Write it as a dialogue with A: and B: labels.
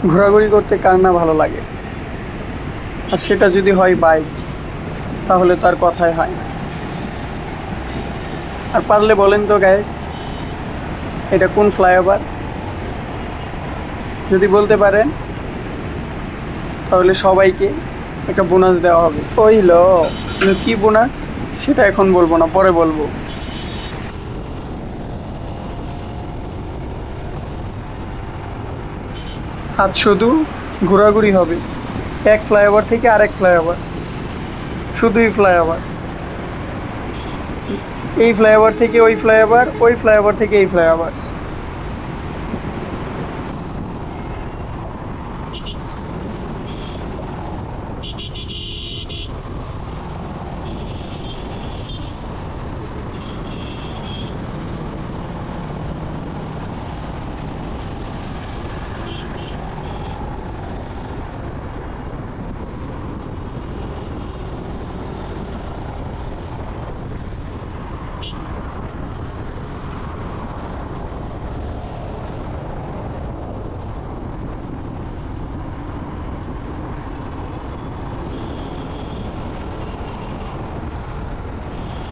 A: ঘোরাঘুরি করতে কার না ভালো লাগে, আর সেটা যদি হয় বাইক, তাহলে তার কথাই হয় না। আর পারলে বলেন তো গাইস, এটা কোন ফ্লাইওভার? যদি বলতে পারেন তাহলে সবাইকে একটা বোনাস দেওয়া হবে। ওইল, কিন্তু কী বোনাস সেটা এখন বলবো না, পরে বলবো। আজ শুধু ঘোরাঘুরি হবে, এক ফ্লাইওভার থেকে আরেক ফ্লাইওভার, শুধুই ফ্লাইওভার। এই ফ্লাইওভার থেকে ওই ফ্লাইওভার, ওই ফ্লাইওভার থেকে এই ফ্লাইওভার।